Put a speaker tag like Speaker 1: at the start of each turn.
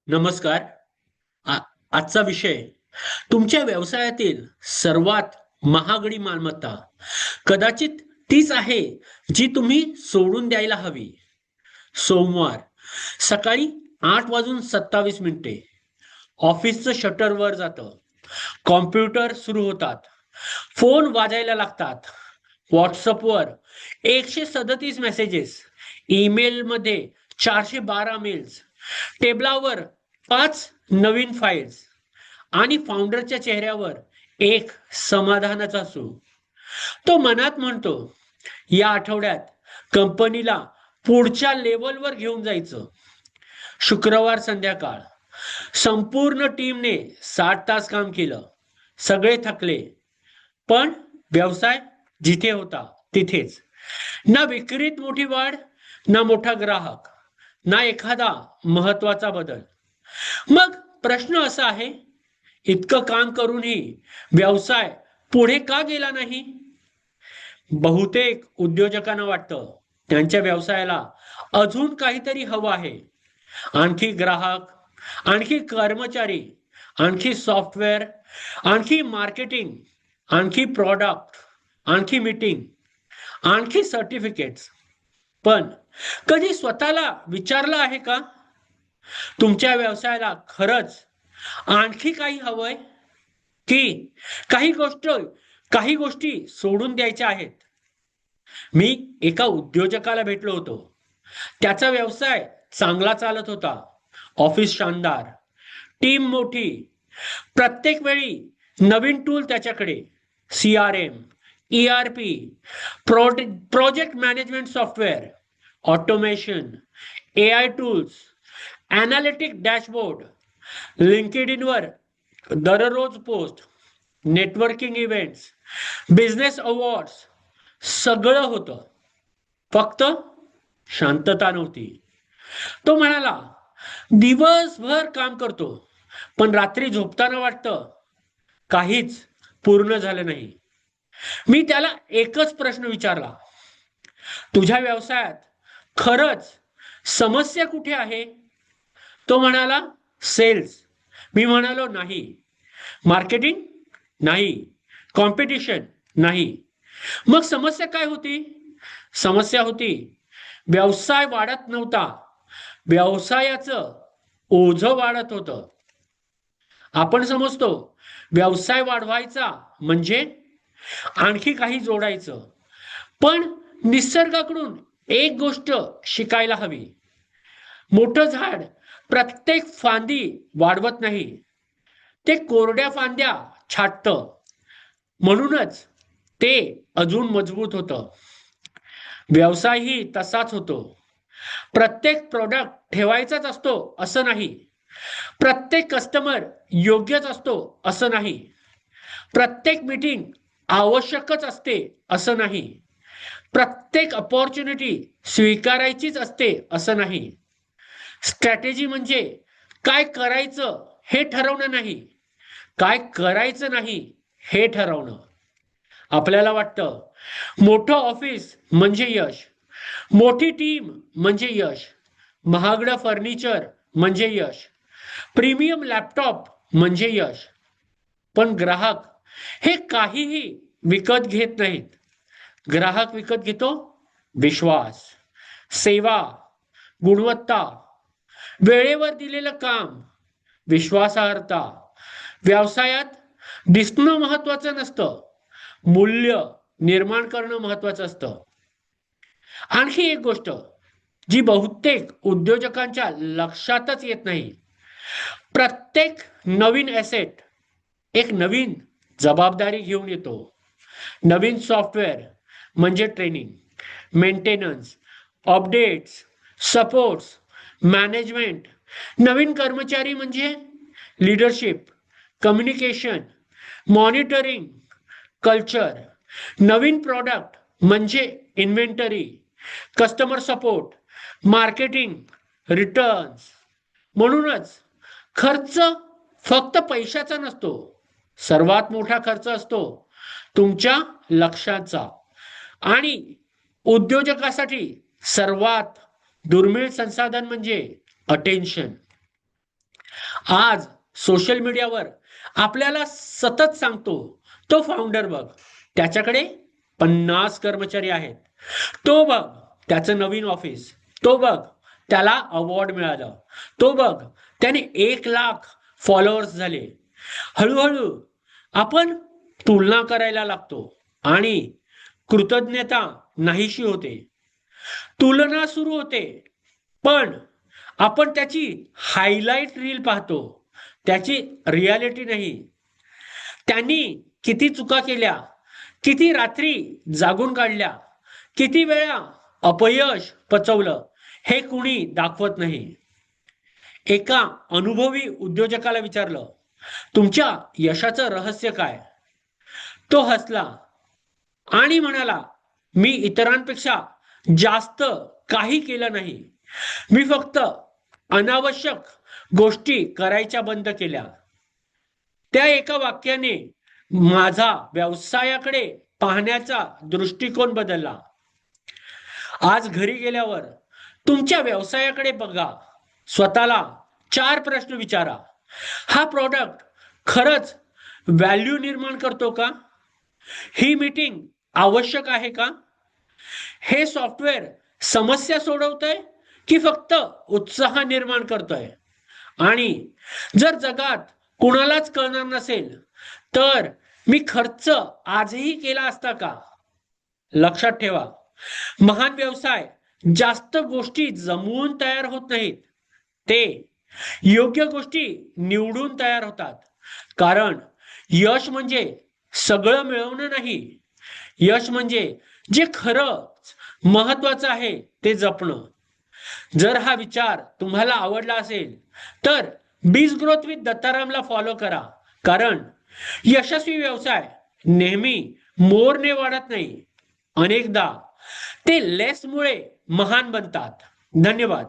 Speaker 1: नमस्कार. आ- आजचा विषय तुमच्या व्यवसायातील सर्वात महागडी मालमत्ता कदाचित तीच आहे जी तुम्ही सोडून द्यायला हवी. सोमवार सकाळी 8:27 ऑफिसचं शटर वर जातं. कॉम्प्युटर सुरू होतात. फोन वाजायला लागतात. व्हॉट्सअपवर 137 मेसेजेस, ईमेलमध्ये 412 मेल्स, टेबलावर 5 नवीन फाईल्स आणि फाउंडरच्या चेहऱ्यावर एक समाधानाचा सूर. तो मनात म्हणतो, या आठवड्यात कंपनीला पुढच्या लेवलवर घेऊन जायचं. शुक्रवार संध्याकाळ, संपूर्ण टीमने 60 तास काम केलं. सगळे थकले, पण व्यवसाय जिथे होता तिथेच. ना विक्रीत मोठी वाढ, ना मोठा ग्राहक, ना एखादा महत्वाचा बदल. मग प्रश्न असा आहे, इतकं काम करूनही व्यवसाय पुढे का गेला नाही? बहुतेक उद्योजकांना वाटतं त्यांच्या व्यवसायाला अजून काहीतरी हवं आहे. आणखी ग्राहक, आणखी कर्मचारी, आणखी सॉफ्टवेअर, आणखी मार्केटिंग, आणखी प्रॉडक्ट, आणखी मीटिंग, आणखी सर्टिफिकेट्स. पण कधी स्वतःला विचारलं आहे का, तुमच्या व्यवसायाला खरंच आणखी काही हवंय, की काही गोष्टी सोडून द्यायच्या आहेत? मी एका उद्योजकाला भेटलो होतो. त्याचा व्यवसाय चांगला चालत होता. ऑफिस शानदार, टीम मोठी, प्रत्येक वेळी नवीन टूल त्याच्याकडे. CRM, ERP, project management software, automation, AI tools, analytic dashboard, लिंक्डइनवर दररोज post, networking events, business awards, सगळं होतं. फक्त शांतता नव्हती. तो म्हणाला, दिवसभर काम करतो, पण रात्री झोपताना वाटतं काहीच पूर्ण झालं नाही. मी त्याला एकच प्रश्न विचारला, तुझ्या व्यवसायात खरंच समस्या कुठे आहे? तो म्हणाला, सेल्स. मी म्हणालो, नाही. मार्केटिंग? नाही. कॉम्पिटिशन? नाही. मग समस्या काय होती? समस्या होती, व्यवसाय वाढत नव्हता, व्यवसायाचं ओझं वाढत होतं. आपण समजतो व्यवसाय वाढवायचा म्हणजे आणखी काही जोडायचं, पण निसर्गाकडून एक गोष्ट शिकायला हवी. मोठं झाड प्रत्येक फांदी वाढवत नाही, ते कोरड्या फांद्या छाटतं. म्हणूनच ते अजून मजबूत होतं. व्यवसायही तसाच होतो. प्रत्येक प्रोडक्ट ठेवायचाच असतो असं नाही. प्रत्येक कस्टमर योग्यच असतो असं नाही. प्रत्येक मीटिंग आवश्यकच असते असं नाही. प्रत्येक अपॉर्च्युनिटी स्वीकारायचीच असते असं नाही. स्ट्रॅटेजी म्हणजे काय करायचं हे ठरवणं नाही, काय करायचं नाही हे ठरवणं. आपल्याला वाटतं मोठं ऑफिस म्हणजे यश, मोठी टीम म्हणजे यश, महागडं फर्निचर म्हणजे यश, प्रीमियम लॅपटॉप म्हणजे यश. पण ग्राहक हे काहीही विकत घेत नाहीत. ग्राहक विकत घेतो विश्वास, सेवा, गुणवत्ता, वेळेवर दिलेलं काम, विश्वासार्हता. व्यवसायात दिसणं महत्वाचं नसतं, मूल्य निर्माण करणं महत्वाचं असतं. आणखी एक गोष्ट जी बहुतेक उद्योजकांच्या लक्षातच येत नाही, प्रत्येक नवीन ॲसेट एक नवीन जबाबदारी घेऊन येतो. नवीन सॉफ्टवेअर म्हणजे training, maintenance, updates, supports, management. नवीन कर्मचारी म्हणजे लीडरशिप, कम्युनिकेशन, मॉनिटरिंग, कल्चर. नवीन प्रॉडक्ट म्हणजे inventory, customer support, marketing, returns. म्हणूनच खर्च फक्त पैशाचा नसतो, सर्वात मोठा खर्च असतो तुमच्या लक्षाचा. आणि उद्योजकासाठी सर्वात दुर्मिळ संसाधन म्हणजे अटेन्शन. आज सोशल मीडियावर आपल्याला सतत सांगतो, तो फाउंडर बघ, त्याच्याकडे 50 कर्मचारी आहेत, तो बघ त्याचं नवीन ऑफिस, तो बघ त्याला अवॉर्ड मिळाला, तो बघ त्याने 1 लाख फॉलोअर्स झाले. हळूहळू आपण तुलना करायला लागतो आणि कृतज्ञता नाहीशी होते. तुलना सुरू होते, पण आपण त्याची हायलाइट रील पाहतो, त्याची रियालिटी नाही. त्यांनी किती चुका केल्या, किती रात्री जागून काढल्या, किती वेळा अपयश पचवलं, हे कुणी दाखवत नाही. एका अनुभवी उद्योजकाला विचारलं, तुमच्या यशाचं रहस्य काय? तो हसला आणि म्हणाला, मी इतरांपेक्षा जास्त काही केलं नाही. मी फक्त अनावश्यक गोष्टी करायच्या बंद केल्या. त्या एका वाक्याने माझा व्यवसायाकडे पाहण्याचा दृष्टिकोन बदलला. आज घरी गेल्यावर तुमच्या व्यवसायाकडे बघा. स्वतःला 4 प्रश्न विचारा. हा प्रॉडक्ट खरंच व्हॅल्यू निर्माण करतो का? ही मीटिंग आवश्यक आहे का? हे सॉफ्टवेअर समस्या सोडवतंय की फक्त उत्साह निर्माण करतोय? आणि जर जगात कुणालाच कळणार नसेल तर मी खर्च आजही केला असता का? लक्षात ठेवा, महान व्यवसाय जास्त गोष्टी जमवून तयार होत नाहीत, ते योग्य गोष्टी निवडून तयार होतात. कारण यश म्हणजे सगळं मिळवणं नाही. यश म्हणजे जे खरंच महत्वाचं आहे ते जपणं. जर हा विचार तुम्हाला आवडला असेल तर बीज ग्रोथ विथ दत्तारामला फॉलो करा. कारण यशस्वी व्यवसाय नेहमी मोरने वाढत नाही, अनेकदा ते लेसमुळे महान बनतात. धन्यवाद.